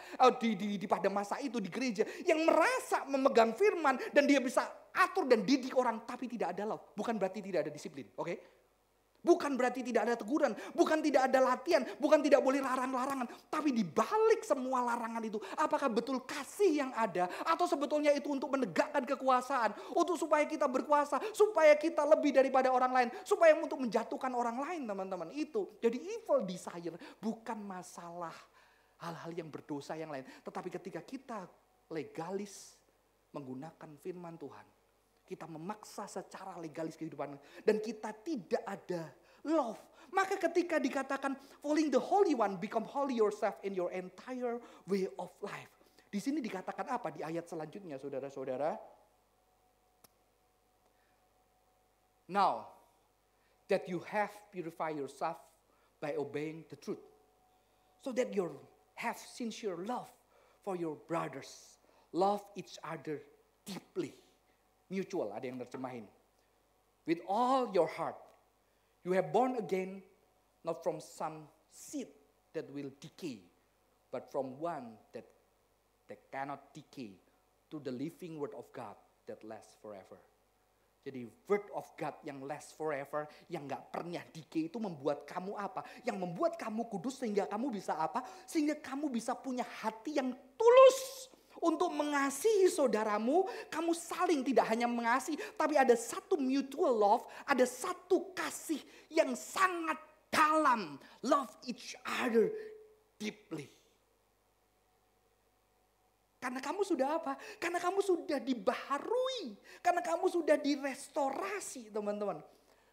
pada masa itu di gereja yang merasa memegang firman dan dia bisa atur dan didik orang tapi tidak ada love. Bukan berarti tidak ada disiplin, oke? Bukan berarti tidak ada teguran, bukan tidak ada latihan, bukan tidak boleh larang-larangan. Tapi di balik semua larangan itu, apakah betul kasih yang ada? Atau sebetulnya itu untuk menegakkan kekuasaan, untuk supaya kita berkuasa, supaya kita lebih daripada orang lain, supaya untuk menjatuhkan orang lain teman-teman. Itu, jadi evil desire bukan masalah hal-hal yang berdosa yang lain. Tetapi ketika kita legalis menggunakan firman Tuhan, kita memaksa secara legalis kehidupan dan kita tidak ada love. Maka ketika dikatakan following the Holy One, become holy yourself in your entire way of life. Di sini dikatakan apa di ayat selanjutnya saudara-saudara? Now that you have purified yourself by obeying the truth, so that you have sincere love for your brothers, love each other deeply. Mutual, ada yang terjemahin. With all your heart, you have born again, not from some seed that will decay, but from one that cannot decay, to the living word of God that lasts forever. Jadi word of God yang lasts forever, yang gak pernah decay itu membuat kamu apa? Yang membuat kamu kudus sehingga kamu bisa apa? Sehingga kamu bisa punya hati yang tulus. Untuk mengasihi saudaramu, kamu saling tidak hanya mengasihi, tapi ada satu mutual love, ada satu kasih yang sangat dalam. Love each other deeply. Karena kamu sudah apa? Karena kamu sudah dibaharui. Karena kamu sudah direstorasi teman-teman.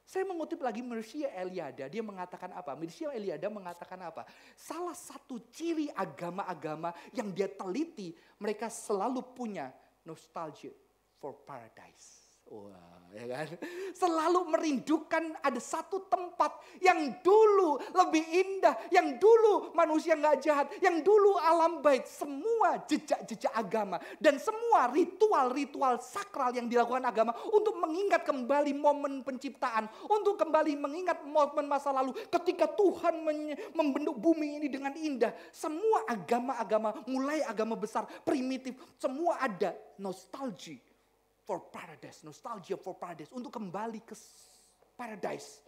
Saya mengutip lagi Mircea Eliade, dia mengatakan apa? Mircea Eliade mengatakan apa? Salah satu ciri agama-agama yang dia teliti, mereka selalu punya nostalgia for paradise. Wah, ya kan? Selalu merindukan ada satu tempat yang dulu lebih indah, yang dulu manusia nggak jahat, yang dulu alam baik, semua jejak-jejak agama dan semua ritual-ritual sakral yang dilakukan agama untuk mengingat kembali momen penciptaan, untuk kembali mengingat momen masa lalu ketika Tuhan membentuk bumi ini dengan indah. Semua agama-agama, mulai agama besar, primitif, semua ada nostalgia for paradise, nostalgia for paradise, untuk kembali ke paradise,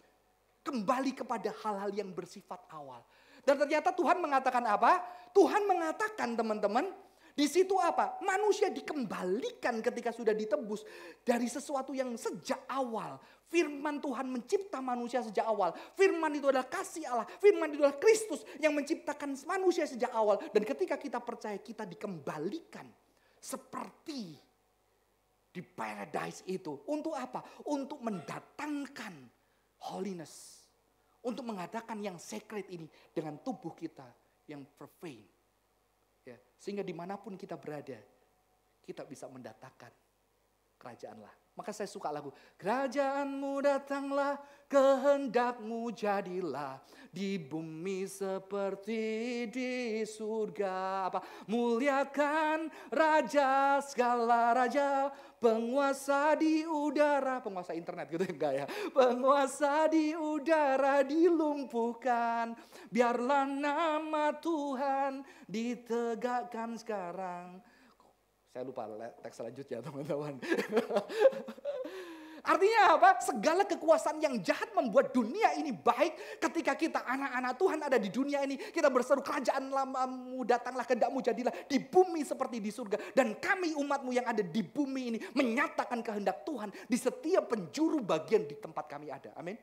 kembali kepada hal-hal yang bersifat awal. Dan ternyata Tuhan mengatakan apa? Tuhan mengatakan teman-teman, Di situ apa? Manusia dikembalikan ketika sudah ditebus dari sesuatu yang sejak awal. Firman Tuhan mencipta manusia sejak awal. Firman itu adalah kasih Allah. Firman itu adalah Kristus yang menciptakan manusia sejak awal. Dan ketika kita percaya, kita dikembalikan seperti di paradise itu. Untuk apa? Untuk mendatangkan holiness. Untuk mengadakan yang sacred ini dengan tubuh kita yang profane. Ya, sehingga dimanapun kita berada, kita bisa mendatangkan kerajaan Allah. Maka saya suka lagu, kerajaanmu datanglah, kehendakmu jadilah, di bumi seperti di surga. Apa? Muliakan raja segala raja, penguasa di udara, penguasa internet gitu enggak ya? Penguasa di udara dilumpuhkan, biarlah nama Tuhan ditegakkan sekarang. Saya lupa teks selanjutnya teman-teman. Artinya apa? Segala kekuasaan yang jahat membuat dunia ini baik. Ketika kita anak-anak Tuhan ada di dunia ini, kita berseru kerajaan lamamu datanglah, kehendakmu jadilah di bumi seperti di surga. Dan kami umatmu yang ada di bumi ini menyatakan kehendak Tuhan di setiap penjuru bagian di tempat kami ada. Amin.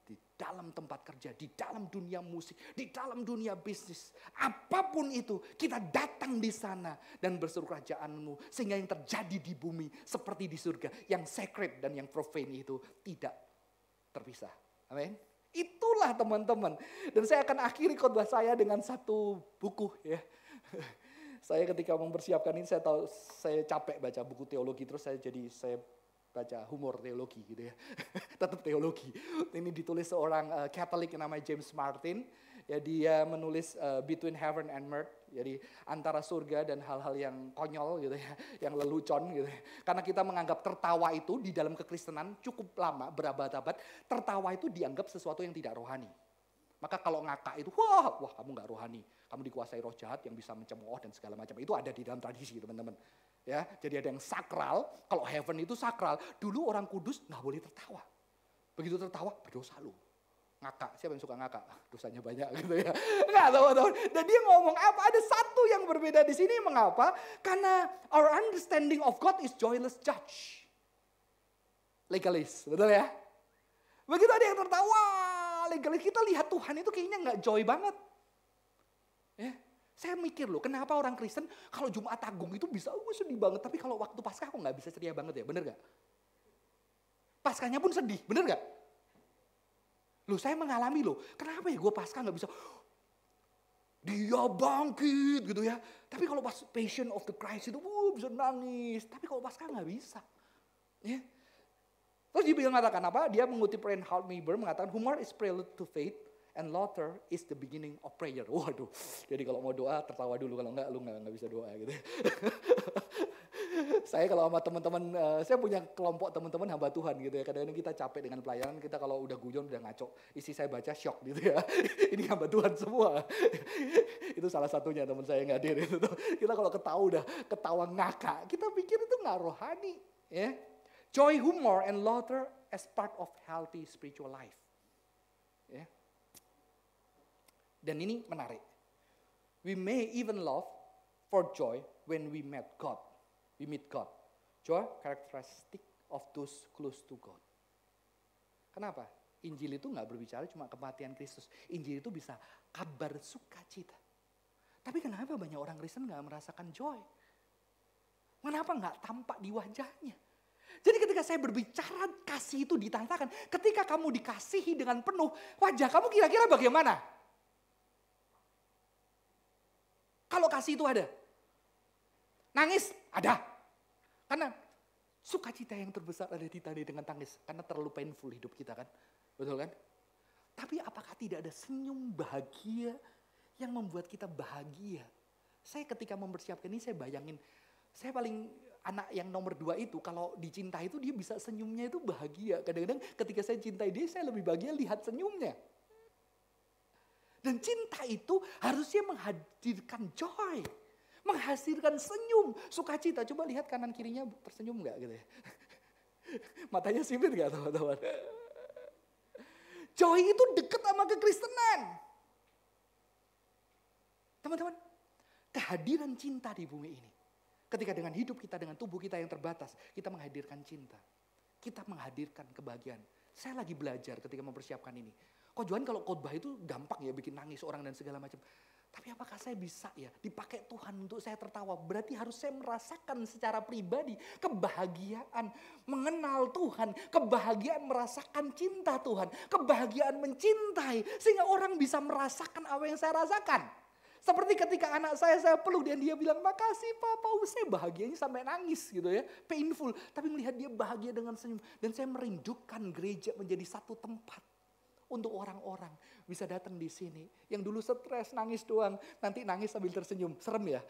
Di dalam tempat kerja, di dalam dunia musik, di dalam dunia bisnis. Apapun itu, kita datang di sana dan berseru kerajaanmu. Sehingga yang terjadi di bumi seperti di surga. Yang sacred dan yang profane itu tidak terpisah. Amin. Itulah teman-teman. Dan saya akan akhiri khotbah saya dengan satu buku ya. Saya ketika mempersiapkan ini saya tahu saya capek baca buku teologi terus saya baca humor teologi gitu ya. Tetap teologi. Ini ditulis seorang Katolik yang namanya James Martin. Ya, dia menulis Between Heaven and Earth. Jadi antara surga dan hal-hal yang konyol gitu ya, yang lelucon gitu ya. Karena kita menganggap tertawa itu di dalam kekristenan cukup lama, berabad-abad, tertawa itu dianggap sesuatu yang tidak rohani. Maka kalau ngakak itu, wah kamu nggak rohani, kamu dikuasai roh jahat yang bisa mencemooh dan segala macam. Itu ada di dalam tradisi teman-teman. Ya, jadi ada yang sakral. Kalau heaven itu sakral. Dulu orang kudus nggak boleh tertawa. Begitu tertawa berdosa lu. Ngakak, siapa yang suka ngakak? Dosanya banyak gitu ya. Nggak tahu. Dan dia ngomong apa? Ada satu yang berbeda di sini. Mengapa? Karena our understanding of God is joyless judge. Legalis, betul ya? Begitu ada yang tertawa, legalis, kita lihat Tuhan itu kayaknya nggak joy banget. Ya. Saya mikir loh, kenapa orang Kristen kalau Jumat Agung itu bisa sedih banget, tapi kalau waktu Paskah kok nggak bisa ceria banget ya, bener gak? Paskahnya pun sedih, bener gak? Loh saya mengalami loh, kenapa ya gue Paskah nggak bisa, dia bangkit gitu ya. Tapi kalau pas Passion of the Christ itu bisa nangis, tapi kalau Paskah nggak bisa. Ya. Terus dia mengatakan apa? Dia mengutip Reinhard Niebuhr mengatakan humor is prelude to faith. And laughter is the beginning of prayer. Waduh, jadi kalau mau doa tertawa dulu, kalau enggak lu enggak bisa doa gitu. Saya kalau sama teman-teman, saya punya kelompok teman-teman hamba Tuhan gitu ya. Kadang-kadang kita capek dengan pelayanan, kita kalau udah guyon udah ngaco. Isi saya baca shock gitu ya. Ini hamba Tuhan semua. Itu salah satunya teman saya yang hadir itu. Kita kalau ketawa ngakak, kita pikir itu nggak rohani. Ya. Joy, humor, and laughter as part of healthy spiritual life. Ya. Dan ini menarik. We may even laugh for joy when we meet God. We meet God. Joy characteristic of those close to God. Kenapa? Injil itu nggak berbicara cuma kematian Kristus. Injil itu bisa kabar sukacita. Tapi kenapa banyak orang Kristen nggak merasakan joy? Kenapa nggak tampak di wajahnya? Jadi ketika saya berbicara kasih itu ditantangkan. Ketika kamu dikasihi dengan penuh, wajah kamu kira-kira bagaimana? Kalau kasih itu ada. Nangis ada. Karena sukacita yang terbesar ada ditandai dengan tangis. Karena terlalu painful hidup kita kan. Betul kan? Tapi apakah tidak ada senyum bahagia yang membuat kita bahagia? Saya ketika mempersiapkan ini saya bayangin. Saya paling anak yang nomor 2 itu kalau dicintai itu dia bisa senyumnya itu bahagia. Kadang-kadang ketika saya cintai dia saya lebih bahagia lihat senyumnya. Dan cinta itu harusnya menghadirkan joy. Menghasilkan senyum, sukacita. Coba lihat kanan kirinya tersenyum enggak gitu ya. Matanya sipit enggak teman-teman? Joy itu dekat sama kekristenan. Teman-teman, kehadiran cinta di bumi ini. Ketika dengan hidup kita, dengan tubuh kita yang terbatas, kita menghadirkan cinta. Kita menghadirkan kebahagiaan. Saya lagi belajar ketika mempersiapkan ini. Kok Johan kalau khotbah itu gampang ya bikin nangis orang dan segala macam. Tapi apakah saya bisa ya dipakai Tuhan untuk saya tertawa? Berarti harus saya merasakan secara pribadi kebahagiaan mengenal Tuhan. Kebahagiaan merasakan cinta Tuhan. Kebahagiaan mencintai. Sehingga orang bisa merasakan apa yang saya rasakan. Seperti ketika anak saya peluk dan dia bilang, makasih Papa, saya bahagianya sampai nangis gitu ya. Painful, tapi melihat dia bahagia dengan senyum. Dan saya merindukan gereja menjadi satu tempat untuk orang-orang bisa datang di sini. Yang dulu stres, nangis doang, nanti nangis sambil tersenyum. Serem ya?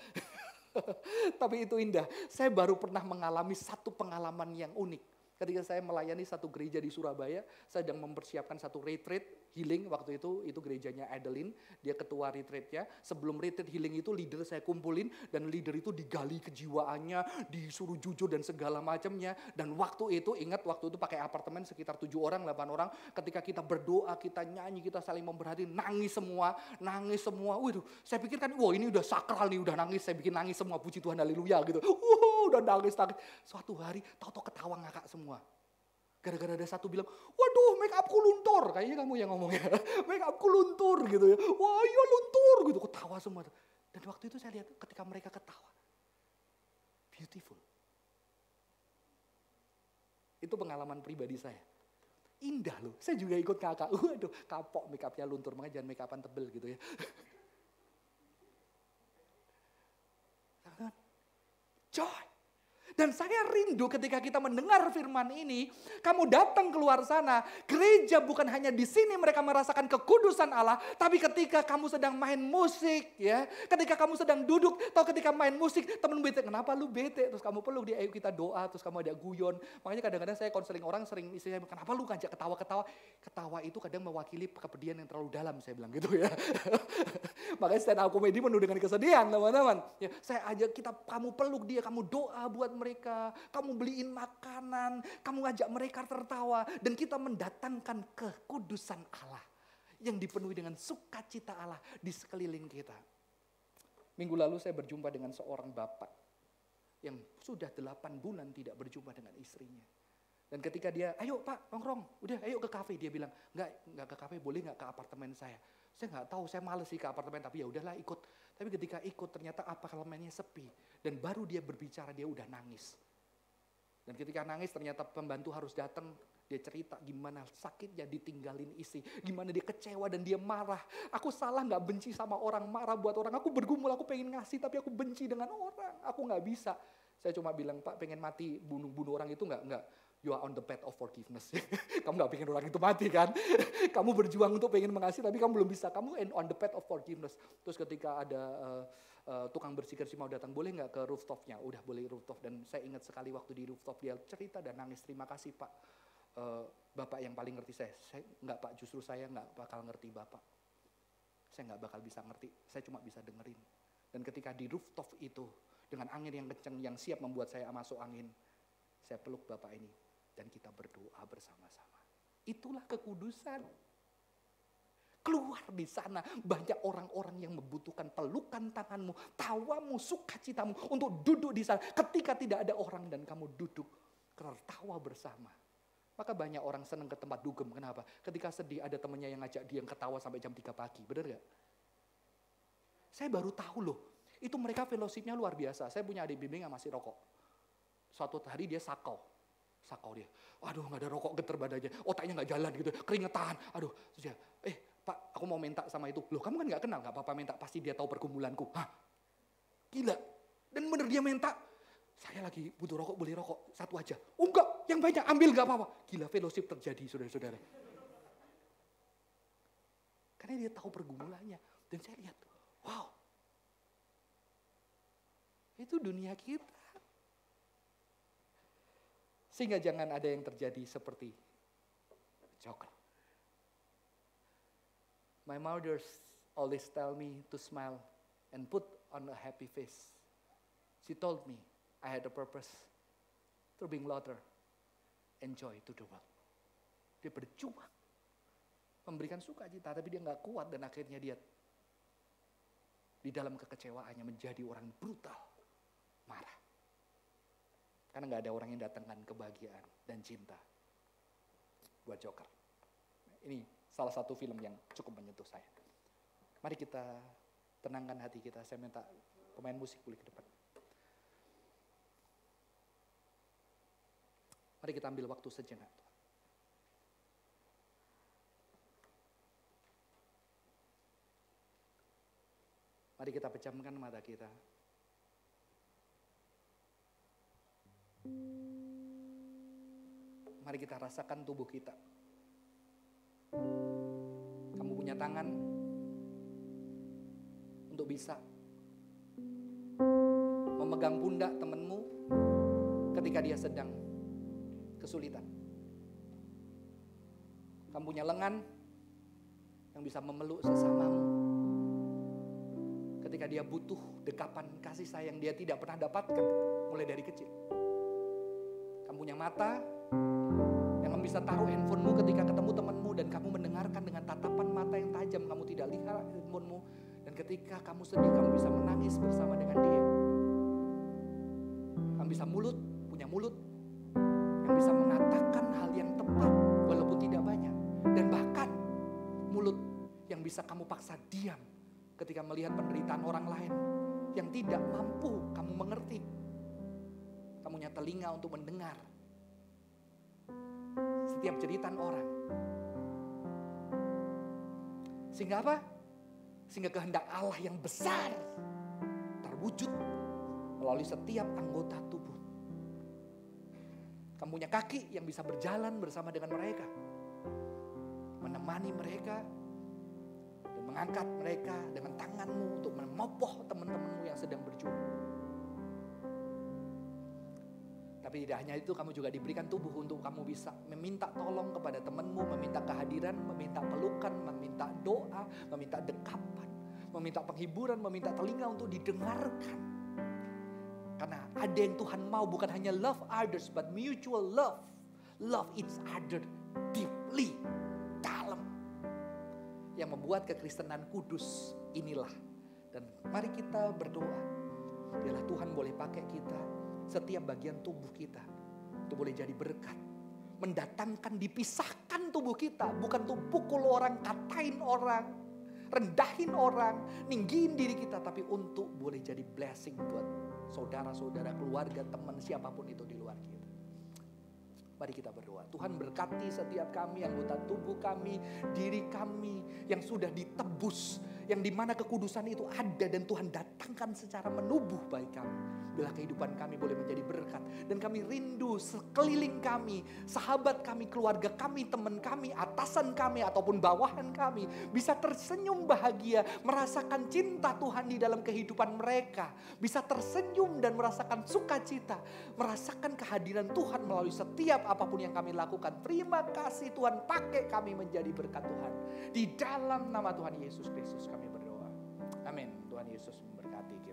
Tapi itu indah. Saya baru pernah mengalami satu pengalaman yang unik. Ketika saya melayani satu gereja di Surabaya, saya sedang mempersiapkan satu retreat healing waktu itu gerejanya Adeline, dia ketua retreatnya. Sebelum retreat healing itu leader saya kumpulin dan leader itu digali kejiwaannya, disuruh jujur dan segala macamnya. Dan waktu itu pakai apartemen sekitar 7 orang, 8 orang. Ketika kita berdoa, kita nyanyi, kita saling memperhatikan, nangis semua. Waduh, saya pikirkan, wah ini udah sakral nih, udah nangis, saya bikin nangis semua, puji Tuhan, haleluya gitu. Udah nangis. Suatu hari, tahu-tahu ketawa ngakak semua. Gara-gara ada satu bilang, waduh make upku luntur. Kayaknya kamu yang ngomong ya. Make upku luntur gitu ya. Wah iya luntur gitu. Ketawa semua. Dan waktu itu saya lihat ketika mereka ketawa. Beautiful. Itu pengalaman pribadi saya. Indah loh. Saya juga ikut kakak. Waduh kapok make upnya luntur. Makanya jangan make upan tebel gitu ya. Joy. Dan saya rindu ketika kita mendengar firman ini, kamu datang keluar sana, gereja bukan hanya di sini mereka merasakan kekudusan Allah, tapi ketika kamu sedang main musik, ya, ketika kamu sedang duduk, atau ketika main musik, temen bete, kenapa lu bete? Terus kamu peluk dia, ayo kita doa, terus kamu ada guyon. Makanya kadang-kadang saya konseling orang sering istilahnya, kenapa lu ngajak ketawa-ketawa? Ketawa itu kadang mewakili kepedihan yang terlalu dalam, saya bilang gitu ya. Makanya stand up comedy penuh dengan kesedihan, teman-teman. Ya, saya ajak kamu peluk dia, kamu doa buat mereka, kamu beliin makanan, kamu ngajak mereka tertawa, dan kita mendatangkan kekudusan Allah yang dipenuhi dengan sukacita Allah di sekeliling kita. Minggu lalu saya berjumpa dengan seorang bapak yang sudah 8 bulan tidak berjumpa dengan istrinya. Dan ketika dia, ayo Pak, nongkrong, udah ayo ke kafe, dia bilang, enggak ke kafe, boleh enggak ke apartemen saya. Saya enggak tahu, saya males sih ke apartemen, tapi ya udahlah ikut. Tapi ketika ikut ternyata apartemennya sepi. Dan baru dia berbicara, dia udah nangis. Dan ketika nangis ternyata pembantu harus datang, dia cerita gimana sakitnya ditinggalin istri, gimana dia kecewa dan dia marah. Aku salah nggak benci sama orang, marah buat orang, aku bergumul, aku pengen ngasih tapi aku benci dengan orang, aku nggak bisa. Saya cuma bilang, Pak pengen mati, bunuh orang itu nggak. You are on the path of forgiveness. Kamu gak pengen orang itu mati kan? Kamu berjuang untuk pengen mengasihi tapi kamu belum bisa. Kamu on the path of forgiveness. Terus ketika ada tukang bersih-bersih mau datang, boleh gak ke rooftopnya? Udah boleh rooftop. Dan saya ingat sekali waktu di rooftop dia cerita dan nangis. Terima kasih Pak. Bapak yang paling ngerti saya. Enggak Pak, justru saya gak bakal ngerti Bapak. Saya gak bakal bisa ngerti. Saya cuma bisa dengerin. Dan ketika di rooftop itu, dengan angin yang kencang yang siap membuat saya masuk angin, saya peluk Bapak ini. Dan kita berdoa bersama-sama. Itulah kekudusan. Keluar di sana banyak orang-orang yang membutuhkan pelukan tanganmu, tawamu, sukacitamu untuk duduk di sana. Ketika tidak ada orang dan kamu duduk tertawa bersama. Maka banyak orang senang ke tempat dugem. Kenapa? Ketika sedih ada temannya yang ngajak dia ketawa sampai jam 3 pagi. Benar gak? Saya baru tahu loh. Itu mereka fellowship-nya luar biasa. Saya punya adik bimbing yang masih rokok. Suatu hari dia sakau dia, aduh nggak ada rokok, geter badannya, otaknya nggak jalan gitu, keringetan, aduh, terus dia, Pak aku mau minta sama itu, loh kamu kan nggak kenal, nggak apa-apa minta, pasti dia tahu pergumulanku, hah, gila, dan bener dia minta, saya lagi butuh rokok, boleh rokok, satu aja, enggak, yang banyak ambil nggak apa-apa, gila fellowship terjadi saudara-saudara, karena dia tahu pergumulannya, dan saya lihat, wow, itu dunia kita. Sehingga jangan ada yang terjadi seperti Joker. My mother always tell me to smile and put on a happy face. She told me I had a purpose to bring laughter and joy to the world. Dia berjuang memberikan sukacita, tapi dia nggak kuat dan akhirnya dia di dalam kekecewaannya menjadi orang brutal, marah. Karena gak ada orang yang datangkan kebahagiaan dan cinta buat Joker. Ini salah satu film yang cukup menyentuh saya. Mari kita tenangkan hati kita. Saya minta pemain musik boleh ke depan. Mari kita ambil waktu sejenak. Mari kita pejamkan mata kita. Mari kita rasakan tubuh kita. Kamu punya tangan untuk bisa memegang pundak temanmu ketika dia sedang kesulitan. Kamu punya lengan yang bisa memeluk sesamamu ketika dia butuh dekapan kasih sayang dia tidak pernah dapatkan mulai dari kecil. Kamu punya mata yang bisa taruh handphonemu ketika ketemu temanmu dan kamu mendengarkan dengan tatapan mata yang tajam. Kamu tidak lihat handphonemu dan ketika kamu sedih kamu bisa menangis bersama dengan dia. Kamu bisa punya mulut yang bisa mengatakan hal yang tepat walaupun tidak banyak. Dan bahkan mulut yang bisa kamu paksa diam ketika melihat penderitaan orang lain yang tidak mampu kamu mengerti. Kamu punya telinga untuk mendengar setiap jeritan orang. Sehingga apa? Sehingga kehendak Allah yang besar terwujud melalui setiap anggota tubuh. Kamu punya kaki yang bisa berjalan bersama dengan mereka, menemani mereka, dan mengangkat mereka dengan tanganmu untuk memopoh teman-temanmu yang sedang berjuang. Tapi tidak hanya itu, kamu juga diberikan tubuh untuk kamu bisa meminta tolong kepada temanmu, meminta kehadiran, meminta pelukan, meminta doa, meminta dekapan, meminta penghiburan, meminta telinga untuk didengarkan. Karena ada yang Tuhan mau bukan hanya love others, but mutual love. Love each other deeply, dalam. Yang membuat kekristenan kudus inilah. Dan mari kita berdoa. Biarlah Tuhan boleh pakai kita, setiap bagian tubuh kita. Itu boleh jadi berkat. Mendatangkan, dipisahkan tubuh kita. Bukan untuk pukul orang, katain orang, rendahin orang, ninggiin diri kita. Tapi untuk boleh jadi blessing buat saudara-saudara, keluarga, teman, siapapun itu di luar kita. Mari kita berdoa. Tuhan berkati setiap kami, anggota tubuh kami, diri kami yang sudah ditebus, yang dimana kekudusan itu ada dan Tuhan datangkan secara menubuh bagi kami. Bila kehidupan kami boleh menjadi berkat. Dan kami rindu sekeliling kami, sahabat kami, keluarga kami, teman kami, atasan kami ataupun bawahan kami bisa tersenyum bahagia, merasakan cinta Tuhan di dalam kehidupan mereka. Bisa tersenyum dan merasakan sukacita, merasakan kehadiran Tuhan melalui setiap apapun yang kami lakukan. Terima kasih Tuhan, pakai kami menjadi berkat Tuhan. Di dalam nama Tuhan Yesus Kristus kami berdoa. Amin. Tuhan Yesus memberkati kita.